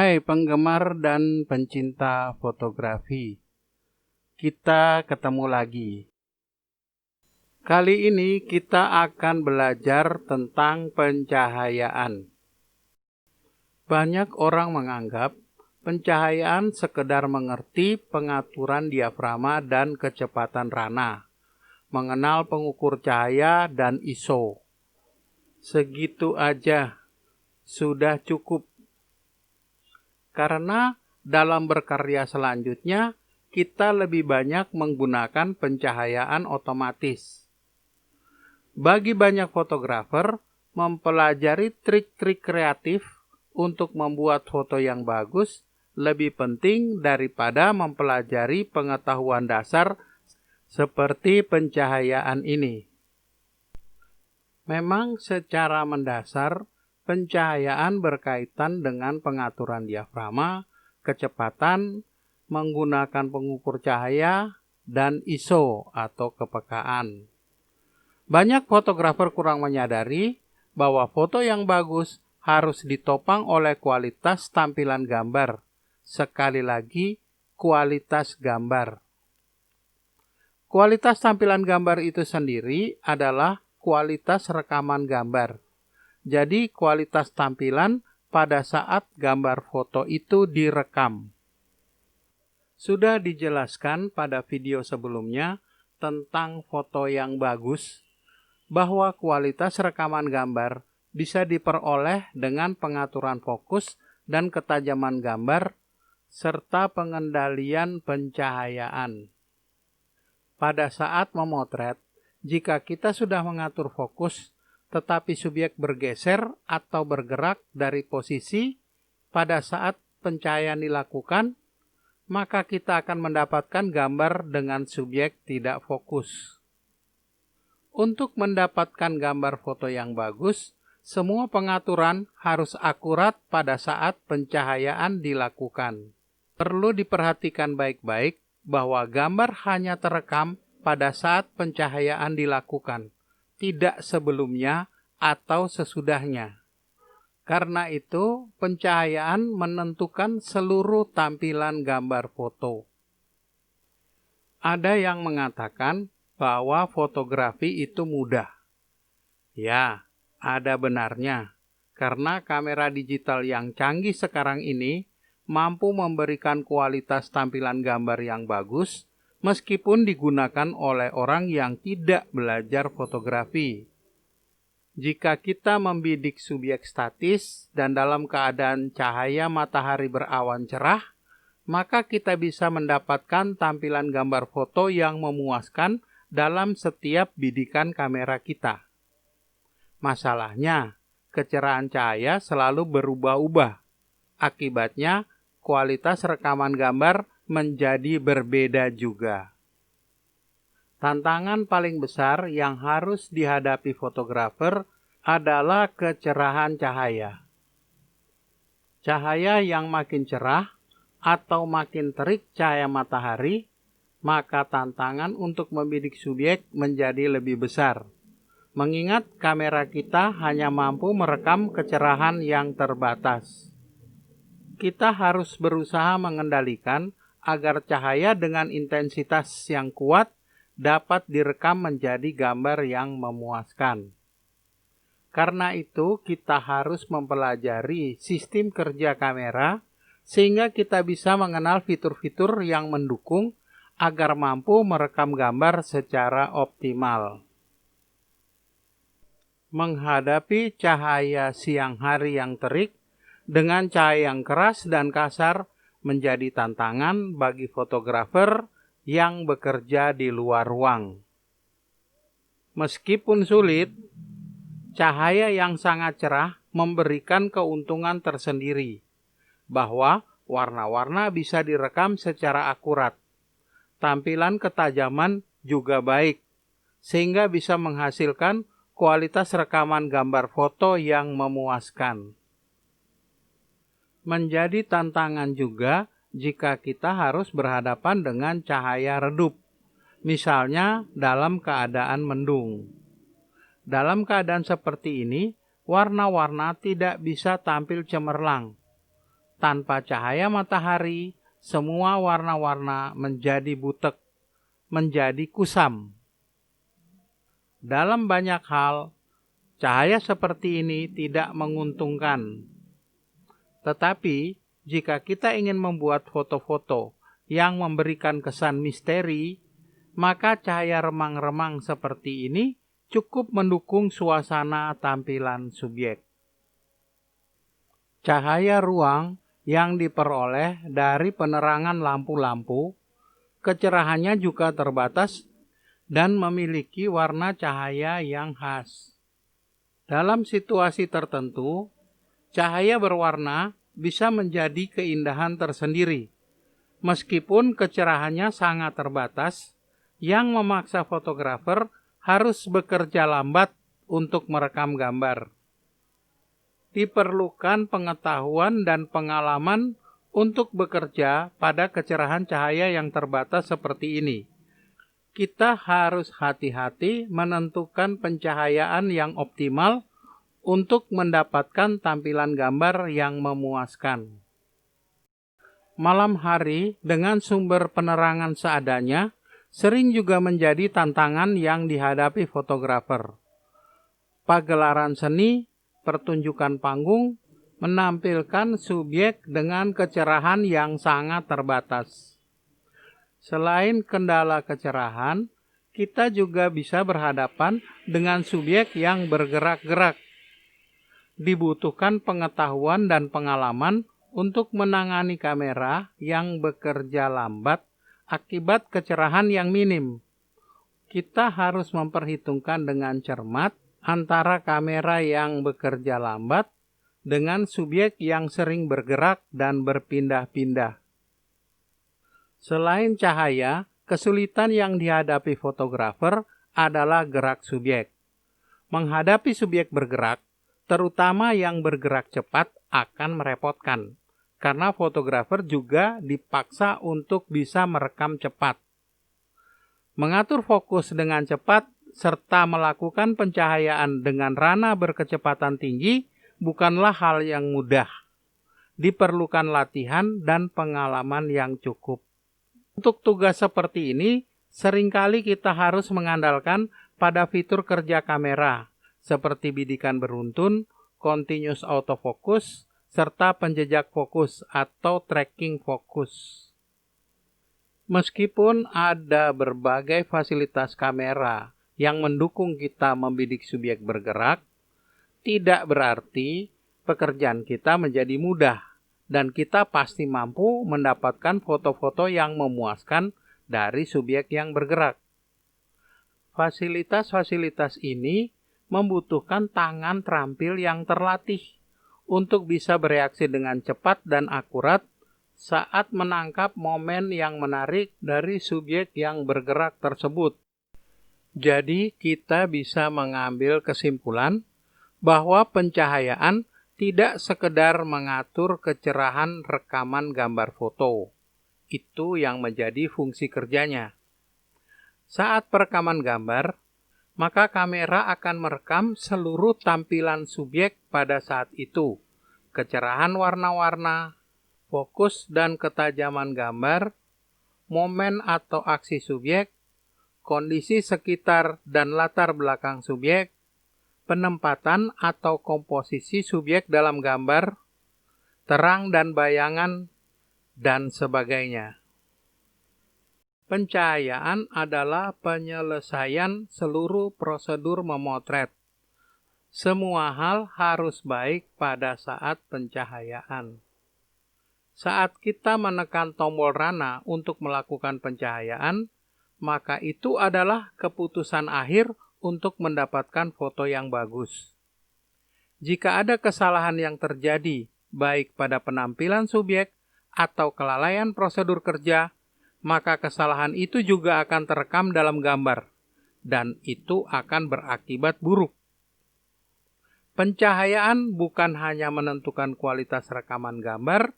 Hai penggemar dan pencinta fotografi, kita ketemu lagi. Kali ini kita akan belajar tentang pencahayaan. Banyak orang menganggap pencahayaan sekedar mengerti pengaturan diafragma dan kecepatan rana, mengenal pengukur cahaya dan ISO. Segitu aja, sudah cukup. Karena dalam berkarya selanjutnya, kita lebih banyak menggunakan pencahayaan otomatis. Bagi banyak fotografer, mempelajari trik-trik kreatif untuk membuat foto yang bagus lebih penting daripada mempelajari pengetahuan dasar seperti pencahayaan ini. Memang secara mendasar, pencahayaan berkaitan dengan pengaturan diafragma, kecepatan, menggunakan pengukur cahaya, dan ISO atau kepekaan. Banyak fotografer kurang menyadari bahwa foto yang bagus harus ditopang oleh kualitas tampilan gambar. Sekali lagi, kualitas gambar. Kualitas tampilan gambar itu sendiri adalah kualitas rekaman gambar. Jadi kualitas tampilan pada saat gambar foto itu direkam. Sudah dijelaskan pada video sebelumnya tentang foto yang bagus, bahwa kualitas rekaman gambar bisa diperoleh dengan pengaturan fokus dan ketajaman gambar, serta pengendalian pencahayaan. Pada saat memotret, jika kita sudah mengatur fokus, tetapi subjek bergeser atau bergerak dari posisi pada saat pencahayaan dilakukan, maka kita akan mendapatkan gambar dengan subjek tidak fokus. Untuk mendapatkan gambar foto yang bagus, semua pengaturan harus akurat pada saat pencahayaan dilakukan. Perlu diperhatikan baik-baik bahwa gambar hanya terekam pada saat pencahayaan dilakukan, tidak sebelumnya atau sesudahnya. Karena itu, pencahayaan menentukan seluruh tampilan gambar foto. Ada yang mengatakan bahwa fotografi itu mudah. Ya, ada benarnya. Karena kamera digital yang canggih sekarang ini mampu memberikan kualitas tampilan gambar yang bagus, meskipun digunakan oleh orang yang tidak belajar fotografi. Jika kita membidik subjek statis dan dalam keadaan cahaya matahari berawan cerah, maka kita bisa mendapatkan tampilan gambar foto yang memuaskan dalam setiap bidikan kamera kita. Masalahnya, kecerahan cahaya selalu berubah-ubah. Akibatnya, kualitas rekaman gambar menjadi berbeda juga. Tantangan paling besar yang harus dihadapi fotografer adalah kecerahan cahaya. Cahaya yang makin cerah atau makin terik cahaya matahari, maka tantangan untuk membidik subjek menjadi lebih besar. Mengingat kamera kita hanya mampu merekam kecerahan yang terbatas. Kita harus berusaha mengendalikan agar cahaya dengan intensitas yang kuat dapat direkam menjadi gambar yang memuaskan. Karena itu, kita harus mempelajari sistem kerja kamera sehingga kita bisa mengenal fitur-fitur yang mendukung agar mampu merekam gambar secara optimal. Menghadapi cahaya siang hari yang terik dengan cahaya yang keras dan kasar menjadi tantangan bagi fotografer yang bekerja di luar ruang. Meskipun sulit, cahaya yang sangat cerah memberikan keuntungan tersendiri, bahwa warna-warna bisa direkam secara akurat. Tampilan ketajaman juga baik, sehingga bisa menghasilkan kualitas rekaman gambar foto yang memuaskan. Menjadi tantangan juga jika kita harus berhadapan dengan cahaya redup, misalnya dalam keadaan mendung. Dalam keadaan seperti ini, warna-warna tidak bisa tampil cemerlang. Tanpa cahaya matahari, semua warna-warna menjadi butek, menjadi kusam. Dalam banyak hal, cahaya seperti ini tidak menguntungkan. Tetapi, jika kita ingin membuat foto-foto yang memberikan kesan misteri, maka cahaya remang-remang seperti ini cukup mendukung suasana tampilan subjek. Cahaya ruang yang diperoleh dari penerangan lampu-lampu, kecerahannya juga terbatas dan memiliki warna cahaya yang khas. Dalam situasi tertentu, cahaya berwarna bisa menjadi keindahan tersendiri, meskipun kecerahannya sangat terbatas, yang memaksa fotografer harus bekerja lambat untuk merekam gambar. Diperlukan pengetahuan dan pengalaman untuk bekerja pada kecerahan cahaya yang terbatas seperti ini. Kita harus hati-hati menentukan pencahayaan yang optimal untuk mendapatkan tampilan gambar yang memuaskan. Malam hari dengan sumber penerangan seadanya sering juga menjadi tantangan yang dihadapi fotografer. Pagelaran seni, pertunjukan panggung, menampilkan subjek dengan kecerahan yang sangat terbatas. Selain kendala kecerahan, kita juga bisa berhadapan dengan subjek yang bergerak-gerak. Dibutuhkan pengetahuan dan pengalaman untuk menangani kamera yang bekerja lambat akibat kecerahan yang minim. Kita harus memperhitungkan dengan cermat antara kamera yang bekerja lambat dengan subjek yang sering bergerak dan berpindah-pindah. Selain cahaya, kesulitan yang dihadapi fotografer adalah gerak subjek. Menghadapi subjek bergerak, terutama yang bergerak cepat, akan merepotkan, karena fotografer juga dipaksa untuk bisa merekam cepat. Mengatur fokus dengan cepat serta melakukan pencahayaan dengan rana berkecepatan tinggi bukanlah hal yang mudah. Diperlukan latihan dan pengalaman yang cukup. Untuk tugas seperti ini, seringkali kita harus mengandalkan pada fitur kerja kamera, seperti bidikan beruntun, continuous autofocus, serta penjejak fokus atau tracking fokus. Meskipun ada berbagai fasilitas kamera yang mendukung kita membidik subjek bergerak, tidak berarti pekerjaan kita menjadi mudah dan kita pasti mampu mendapatkan foto-foto yang memuaskan dari subjek yang bergerak. Fasilitas-fasilitas ini membutuhkan tangan terampil yang terlatih untuk bisa bereaksi dengan cepat dan akurat saat menangkap momen yang menarik dari subjek yang bergerak tersebut. Jadi, kita bisa mengambil kesimpulan bahwa pencahayaan tidak sekedar mengatur kecerahan rekaman gambar foto. Itu yang menjadi fungsi kerjanya. Saat perekaman gambar, maka kamera akan merekam seluruh tampilan subjek pada saat itu. Kecerahan warna-warna, fokus dan ketajaman gambar, momen atau aksi subjek, kondisi sekitar dan latar belakang subjek, penempatan atau komposisi subjek dalam gambar, terang dan bayangan, dan sebagainya. Pencahayaan adalah penyelesaian seluruh prosedur memotret. Semua hal harus baik pada saat pencahayaan. Saat kita menekan tombol rana untuk melakukan pencahayaan, maka itu adalah keputusan akhir untuk mendapatkan foto yang bagus. Jika ada kesalahan yang terjadi, baik pada penampilan subjek atau kelalaian prosedur kerja, maka kesalahan itu juga akan terekam dalam gambar, dan itu akan berakibat buruk. Pencahayaan bukan hanya menentukan kualitas rekaman gambar,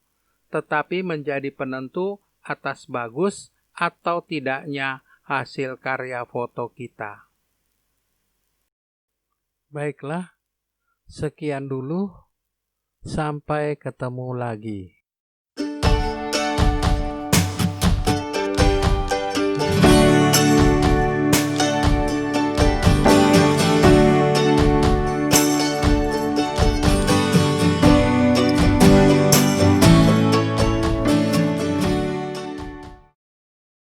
tetapi menjadi penentu atas bagus atau tidaknya hasil karya foto kita. Baiklah, sekian dulu. Sampai ketemu lagi.